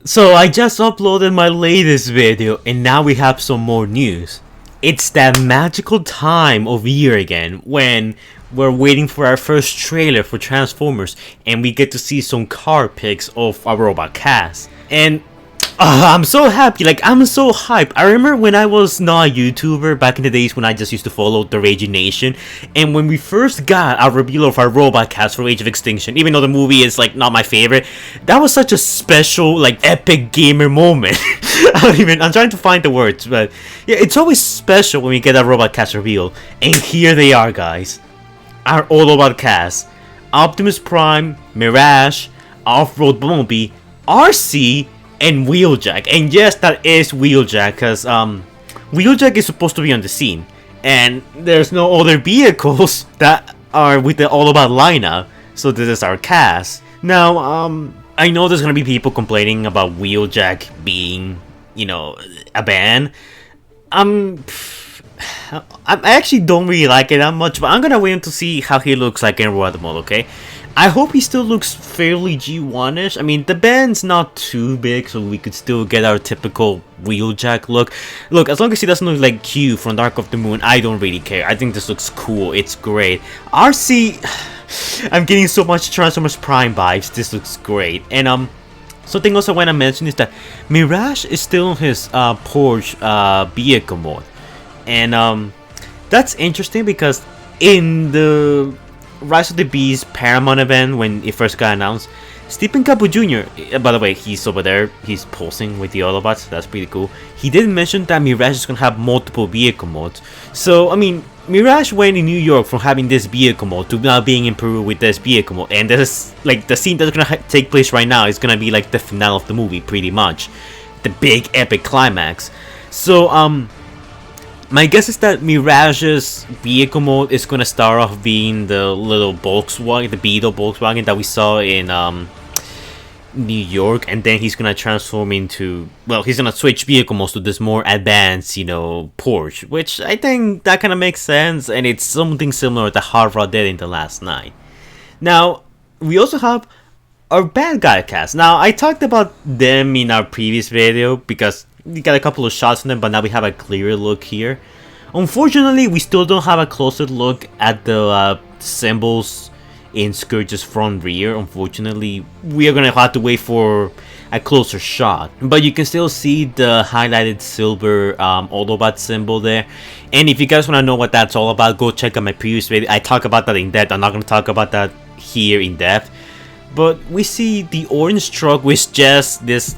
So I just uploaded my latest video and now we have some more news. It's that magical time of year again when we're waiting for our first trailer for Transformers and we get to see some car pics of our robot cast. And I'm so happy, like I'm so hyped. I remember when I was not a YouTuber back in the days when I just used to follow the Raging Nation, and when we first got our reveal of our robot cast for Age of Extinction, even though the movie is like not my favorite, that was such a special, like epic gamer moment. I'm trying to find the words, but yeah, it's always special when we get a robot cast reveal. And here they are, guys. Our Autobot cast: Optimus Prime, Mirage, Off-Road Bumblebee, Arcee, and Wheeljack. And yes, that is Wheeljack, because Wheeljack is supposed to be on the scene, and there's no other vehicles that are with the Autobot lineup, so this is our cast. Now, I know there's gonna be people complaining about Wheeljack being, you know, a ban. I actually don't really like it that much, but I'm gonna wait to see how he looks like in Road mode, okay? I hope he still looks fairly G1-ish. I mean, the band's not too big, so we could still get our typical Wheeljack look. Look, as long as he doesn't look like Q from Dark of the Moon, I don't really care. I think this looks cool. It's great. Arcee, I'm getting so much Transformers Prime vibes. This looks great. And something else I want to mention is that Mirage is still in his Porsche vehicle mode. And that's interesting because in the Rise of the Beast Paramount event, when it first got announced, Stephen Capo Jr., by the way, he's over there, he's posing with the Autobots, that's pretty cool. He did mention that Mirage is going to have multiple vehicle modes. So, I mean, Mirage went in New York from having this vehicle mode to now being in Peru with this vehicle mode. And this is, like, the scene that's going to take place right now is going to be like the finale of the movie, pretty much. The big epic climax. So, my guess is that Mirage's vehicle mode is going to start off being the little Volkswagen, the Beetle Volkswagen that we saw in New York, and then he's going to transform into, well, he's going to switch vehicle modes to this more advanced, you know, Porsche, which I think that kind of makes sense, and it's something similar to Hot Rod did in The Last Night. Now, we also have our bad guy cast. Now, I talked about them in our previous video because we got a couple of shots on them, but now we have a clearer look here. Unfortunately, we still don't have a closer look at the symbols in Scourge's front rear. Unfortunately, we are gonna have to wait for a closer shot. But you can still see the highlighted silver Autobot symbol there. And if you guys want to know what that's all about, go check out my previous video. I talk about that in depth. I'm not gonna talk about that here in depth. But we see the orange truck with just this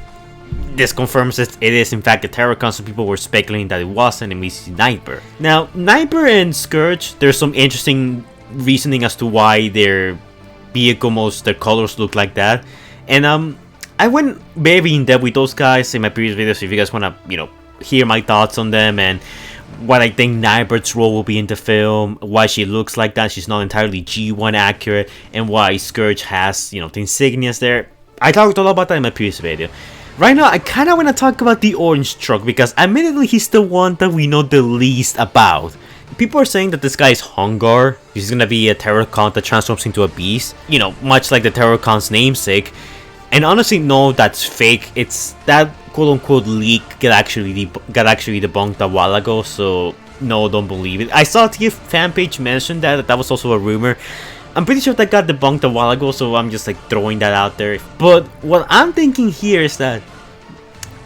confirms that it is in fact a Terrorcon. Some people were speculating that it wasn't, and we see Nightbird. Now, Nightbird and Scourge, there's some interesting reasoning as to why their vehicle modes, their colors look like that. And I went very in depth with those guys in my previous videos, so if you guys want to, you know, hear my thoughts on them and what I think Nightbird's role will be in the film, why she looks like that, she's not entirely G1 accurate, and why Scourge has, you know, the insignias there. I talked all about that in my previous video. Right now, I kind of want to talk about the orange truck because admittedly, he's the one that we know the least about. People are saying that this guy is Hungar. He's going to be a Terrorcon that transforms into a beast. You know, much like the Terrorcon's namesake. And honestly, no, that's fake. It's that quote-unquote leak got actually debunked a while ago. So, no, don't believe it. I saw a TF fan page mention that was also a rumor. I'm pretty sure that got debunked a while ago, so I'm just like throwing that out there. But what I'm thinking here is that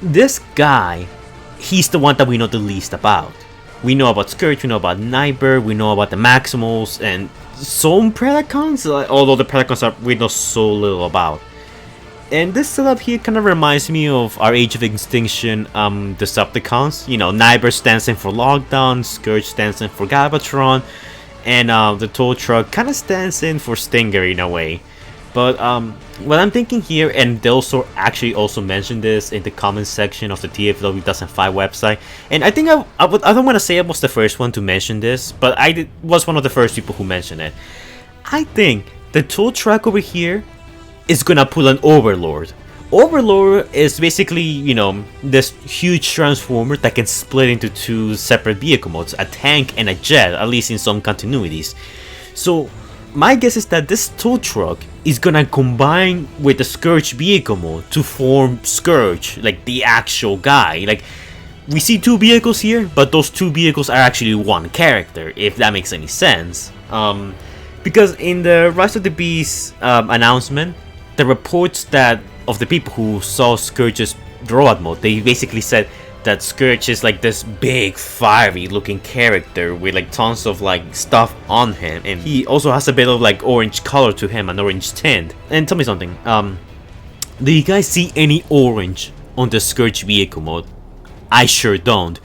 this guy, he's the one that we know the least about. We know about Scourge, we know about Nightbird, we know about the Maximals, and some Predacons, although the Predacons we know so little about. And this setup here kind of reminds me of our Age of Extinction Decepticons. You know, Nightbird stands in for Lockdown, Scourge stands in for Galvatron, and the tow truck kind of stands in for Stinger in a way. But what I'm thinking here, and they also mentioned this in the comments section of the TFW 2005 website, and I think I don't want to say I was the first one to mention this, but I was one of the first people who mentioned it. I think the tow truck over here is gonna pull an Overlord. Overlord is basically, you know, this huge transformer that can split into two separate vehicle modes, a tank and a jet, at least in some continuities. So my guess is that this tow truck is gonna combine with the Scourge vehicle mode to form Scourge, like the actual guy. Like, we see two vehicles here, but those two vehicles are actually one character, if that makes any sense. Because in the Rise of the Beast announcement, the reports that of the people who saw Scourge's robot mode, they basically said that Scourge is like this big fiery looking character with like tons of like stuff on him, and he also has a bit of like orange color to him, an orange tint. And tell me something, do you guys see any orange on the Scourge vehicle mode? I sure don't,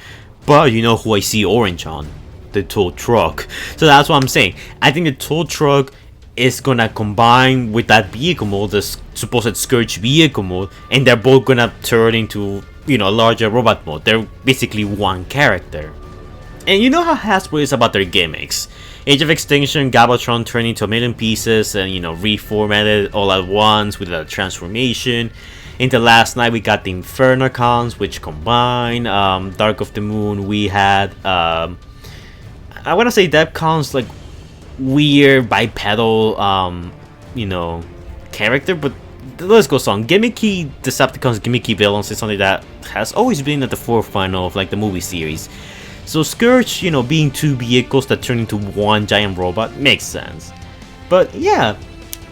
but you know who I see orange on? The tow truck. So that's what I'm saying. I think the tow truck is gonna combine with that vehicle mode, the supposed Scourge vehicle mode, and they're both gonna turn into, you know, a larger robot mode. They're basically one character. And you know how Hasbro is about their gimmicks. Age of Extinction, Galvatron turned into a million pieces and, you know, reformatted all at once with a transformation. Into last night we got the Infernacons, which combine. Dark of the Moon we had, I wanna say Depcon's like weird bipedal, you know, character, but the list goes on. Gimmicky Decepticons, gimmicky villains is something that has always been at the forefront of like the movie series. So Scourge, you know, being two vehicles that turn into one giant robot makes sense. But yeah,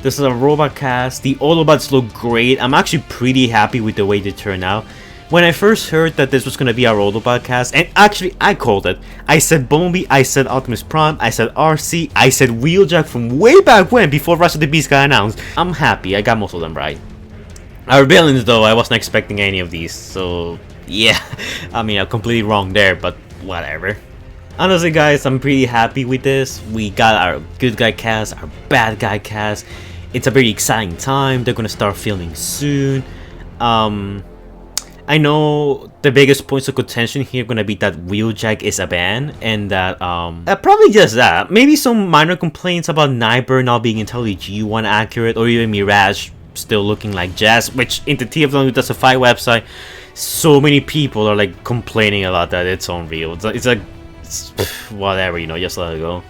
this is a robot cast. The Autobots look great. I'm actually pretty happy with the way they turn out. When I first heard that this was going to be our Autobot cast, and actually I called it. I said Bumblebee, I said Optimus Prime, I said Arcee, I said Wheeljack from way back when, before Rise of the Beast got announced. I'm happy, I got most of them right. Our villains though, I wasn't expecting any of these, so yeah. I mean, I'm completely wrong there, but whatever. Honestly guys, I'm pretty happy with this. We got our good guy cast, our bad guy cast. It's a very exciting time. They're gonna start filming soon. I know the biggest points of contention here are gonna be that Wheeljack is a ban, and that probably just that. Maybe some minor complaints about Nightbird not being entirely G1 accurate, or even Mirage still looking like Jazz, which in the TFW Does a Fight website, so many people are like complaining about that it's unreal. It's like whatever, you know, just let it go.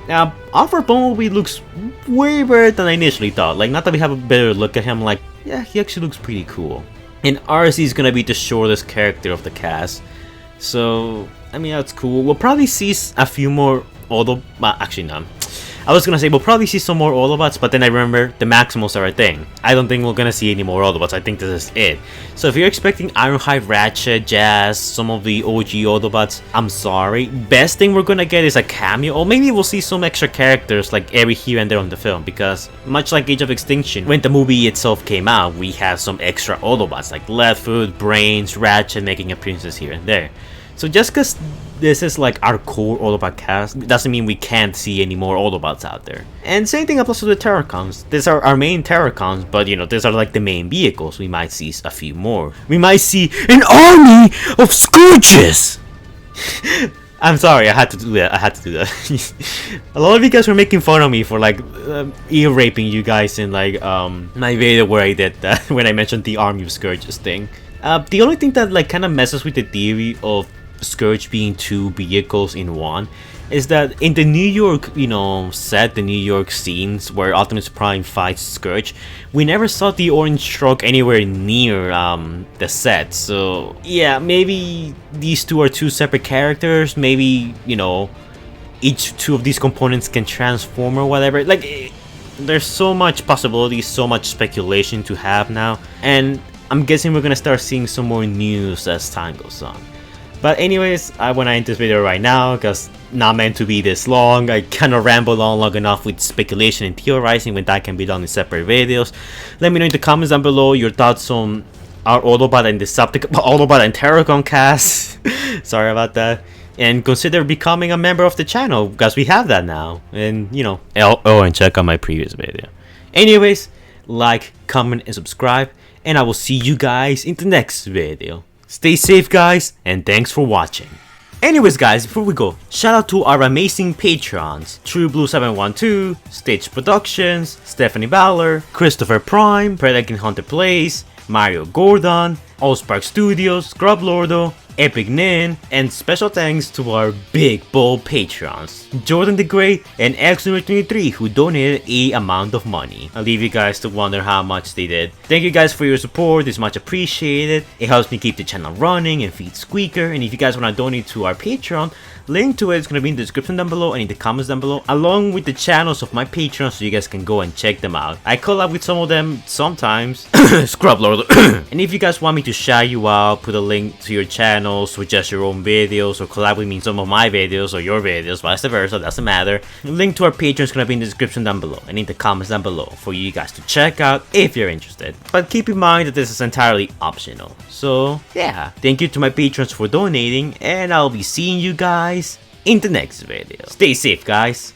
Now, Alpha Bumblebee looks way better than I initially thought. Like, not that we have a better look at him, like, yeah, he actually looks pretty cool. And Arcee is gonna be the shortest character of the cast, so I mean that's cool. We'll probably see a few more actually no. I was gonna say we'll probably see some more Autobots, but then I remember the Maximals are a thing. I don't think we're gonna see any more Autobots. I think this is it. So if you're expecting Ironhide, Ratchet, Jazz, some of the OG Autobots, I'm sorry. Best thing we're gonna get is a cameo, or maybe we'll see some extra characters like every here and there on the film, because much like Age of Extinction, when the movie itself came out, we had some extra Autobots like Leadfoot, Brains, Ratchet making appearances here and there. So just because this is like our core Autobot cast doesn't mean we can't see any more Autobots out there. And same thing applies to the Terrorcons. These are our main Terrorcons, but you know, these are like the main vehicles. We might see a few more. We might see an army of Scourges! I'm sorry, I had to do that. A lot of you guys were making fun of me for like ear raping you guys in like my video where I did that when I mentioned the army of Scourges thing. The only thing that like kind of messes with the theory of Scourge being two vehicles in one is that in the New York, you know, set, the New York scenes where Optimus Prime fights Scourge, we never saw the orange truck anywhere near the set. So yeah, maybe these two are two separate characters. Maybe, you know, each two of these components can transform or whatever. Like, there's so much possibilities, so much speculation to have now, and I'm guessing we're gonna start seeing some more news as time goes on. But anyways, I wanna end this video right now because not meant to be this long. I kinda rambled on long enough with speculation and theorizing when that can be done in separate videos. Let me know in the comments down below your thoughts on our Autobot and Autobot and Terrorcon cast. Sorry about that. And consider becoming a member of the channel because we have that now. And you know, and check out my previous video. Anyways, like, comment, and subscribe. And I will see you guys in the next video. Stay safe guys, and thanks for watching. Anyways guys, before we go, shout out to our amazing patrons: TrueBlue712, Stitch Productions, Stephanie Bowler, Christopher Prime, Predaking Hunter Plays, Mario Gordon, Allspark Studios, Scrub Lordo, Epic Nin, and special thanks to our big bold patrons, Jordan the Great and X23 who donated a amount of money. I'll leave you guys to wonder how much they did. Thank you guys for your support, it's much appreciated. It helps me keep the channel running and feed Squeaker, and if you guys want to donate to our Patreon, link to it is going to be in the description down below and in the comments down below, along with the channels of my patrons so you guys can go and check them out. I collab with some of them sometimes. Scrub Lord. And if you guys want me to shout you out, put a link to your channel, suggest your own videos, or collab with me in some of my videos or your videos, vice versa, doesn't matter. Link to our Patreon is going to be in the description down below and in the comments down below for you guys to check out if you're interested. But keep in mind that this is entirely optional. So yeah, thank you to my patrons for donating, and I'll be seeing you guys in the next video. Stay safe, guys.